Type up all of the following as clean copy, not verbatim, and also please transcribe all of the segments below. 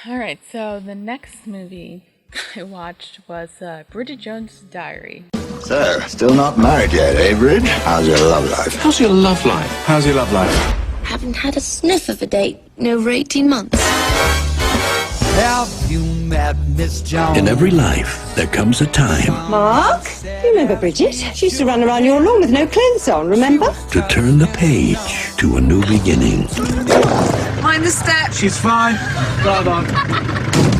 All right, so the next movie I watched was Bridget Jones' Diary. So, still not married yet, eh, Bridge? How's your love life? How's your love life? How's your love life? Haven't had a sniff of a date in over 18 months. Have you met Miss Jones? In every life, there comes a time Mark, you remember Bridget? She used to run around your lawn with no clothes on, remember? to turn the page to a new beginning. Mind the step. She's fine. Well on.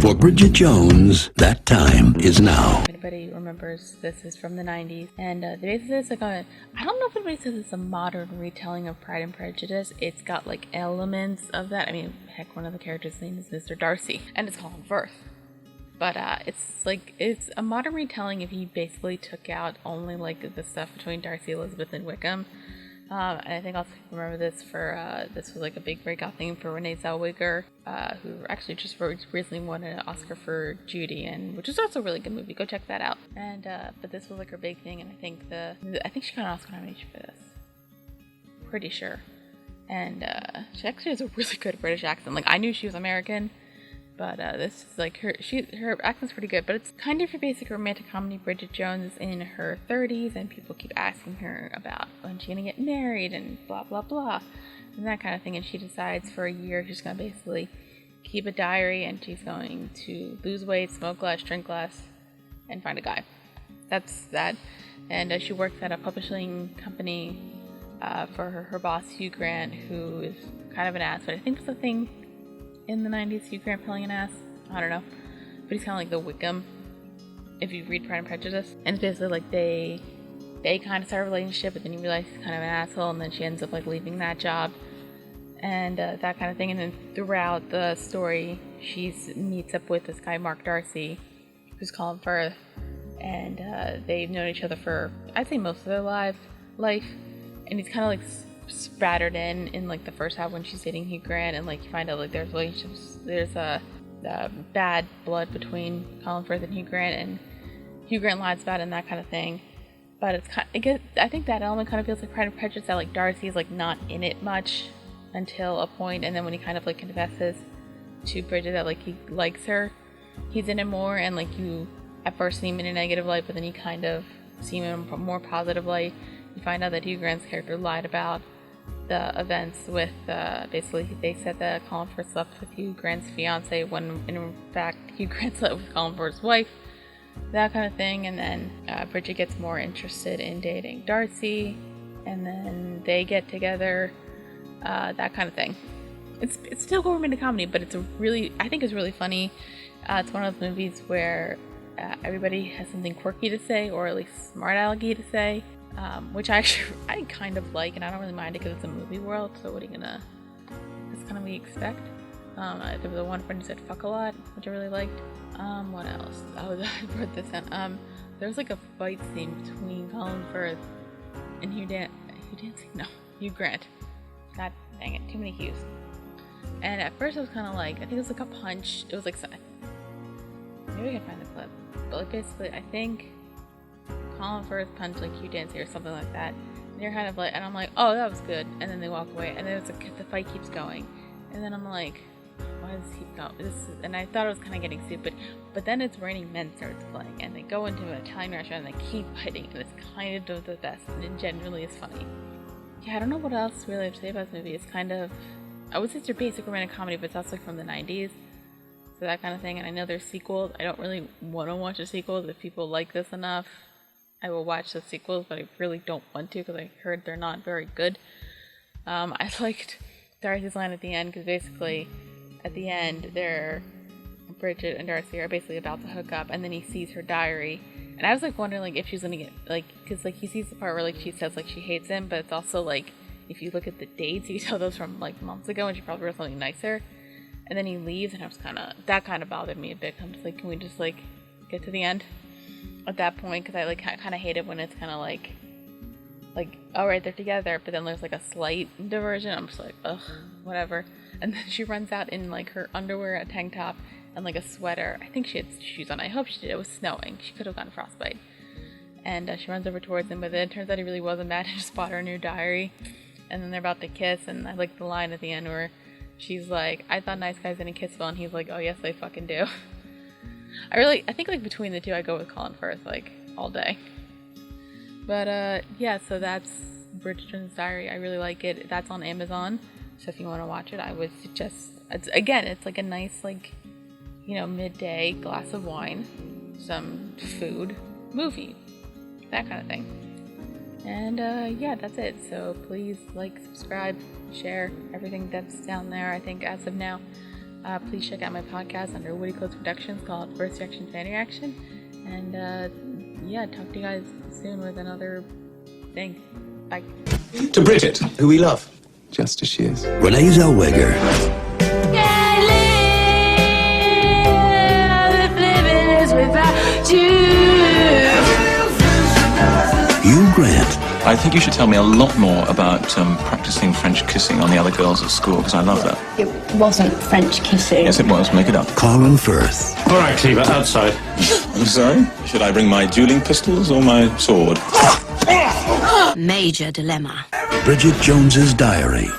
For Bridget Jones, that time is now. If anybody remembers, this is from the 90s, and basically it's like I don't know if anybody says it's a modern retelling of Pride and Prejudice. It's got like elements of that. I mean, heck, one of the characters' name is Mr. Darcy, and it's Colin Firth. But it's a modern retelling if he basically took out only like the stuff between Darcy, Elizabeth, and Wickham. And I think also remember this for this was like a big breakout thing for Renee Zellweger, who actually just recently won an Oscar for Judy, and which is also a really good movie. Go check that out. And but this was like her big thing, and I think she got an Oscar nomination for this. Pretty sure. And she actually has a really good British accent. Like I knew she was American. But this is like her accent's pretty good, but it's kind of your basic romantic comedy. Bridget Jones is in her 30s, and people keep asking her about when she's gonna get married and blah blah blah, and that kind of thing. And she decides for a year she's gonna basically keep a diary, and she's going to lose weight, smoke less, drink less, and find a guy. That's that. And she works at a publishing company for her boss Hugh Grant, who is kind of an ass, but I think it's a thing in the 90s, Hugh Grant playing an ass. I don't know. But he's kind of like the Wickham, if you read Pride and Prejudice. And it's basically like they kind of start a relationship, but then you realize he's kind of an asshole, and then she ends up like leaving that job. And that kind of thing. And then throughout the story, she meets up with this guy, Mark Darcy, who's Colin Firth. And they've known each other for, I'd say, most of their life. And he's kind of like spattered in like the first half when she's dating Hugh Grant, and like you find out like there's relationships, there's a bad blood between Colin Firth and Hugh Grant, and Hugh Grant lies about it and that kind of thing. But it's kind of, I think that element kind of feels like Pride and Prejudice, that like Darcy is like not in it much until a point, and then when he kind of like confesses to Bridget that like he likes her, he's in it more, and like you at first see him in a negative light, but then you kind of see him in a more positive light. You find out that Hugh Grant's character lied about the events with basically they said that Colin Firth slept with Hugh Grant's fiance when in fact Hugh Grant slept with Colin Firth's wife, that kind of thing. And then Bridget gets more interested in dating Darcy, and then they get together, that kind of thing. It's still a romantic comedy, but I think it's really funny. It's one of those movies where everybody has something quirky to say, or at least smart alecky to say. Which I kind of like, and I don't really mind it because it's a movie world, so that's kind of what we expect. There was one friend who said fuck a lot, which I really liked. What else? Oh, I wrote this down. There was like a fight scene between Colin Firth and Hugh Grant. God dang it, too many Hughes. And at first it was kind of like, I think it was like a punch, it was like, maybe I can find the clip, but like basically I think Colin Firth punched like Hugh Dancy or something like that, and you're kind of like, and I'm like, oh, that was good, and then they walk away, and then the fight keeps going, and then I'm like, why does he go? And I thought it was kind of getting stupid, but then It's Raining Men starts playing, and they go into an Italian restaurant and they keep fighting, and it's kind of the best, and it genuinely is funny. Yeah, I don't know what else really I have to say about this movie. It's kind of, I would say it's your basic romantic comedy, but it's also like from the 90s, so that kind of thing. And I know there's sequels. I don't really want to watch the sequels. If people like this enough, I will watch the sequels, but I really don't want to because I heard they're not very good. I liked Darcy's line at the end, because basically at the end Bridget and Darcy are basically about to hook up, and then he sees her diary, and I was like wondering like if she's gonna get like, because like he sees the part where like she says like she hates him, but it's also like if you look at the dates you tell those from like months ago, and she probably wrote something nicer, and then he leaves, and I was that kind of bothered me a bit. I'm just like, can we just like get to the end at that point, because I kind of hate it when it's kind of like all right, they're together, but then there's like a slight diversion. I'm just like, ugh, whatever. And then she runs out in like her underwear, a tank top, and like a sweater. I think she had shoes on. I hope she did. It was snowing. She could have gotten frostbite. And she runs over towards him, but then it turns out he really wasn't mad. He just bought her a new diary, and then they're about to kiss. And I like the line at the end where She's like, I thought nice guys didn't kiss well, and he's like, oh yes, they fucking do. I think like between the two, I go with Colin Firth like all day. But yeah, so that's Bridget Jones' Diary. I really like it. That's on Amazon, so if you want to watch it, I would suggest. It's like a nice, like, you know, midday glass of wine, some food, movie, that kind of thing. And yeah, that's it. So please like, subscribe, share everything that's down there. I think as of now, please check out my podcast under Woody Clothes Productions called First Reaction Fan Reaction. And yeah, talk to you guys soon with another thing. Bye. To Bridget, who we love, just as she is. Renee Zellweger. Hugh Grant. I think you should tell me a lot more about practicing French kissing on the other girls at school, because I love that. It wasn't French kissing. Yes, it was. Make it up. Colin Firth. All right, Cleaver, outside. I'm sorry? Should I bring my dueling pistols or my sword? Major dilemma. Bridget Jones's Diary.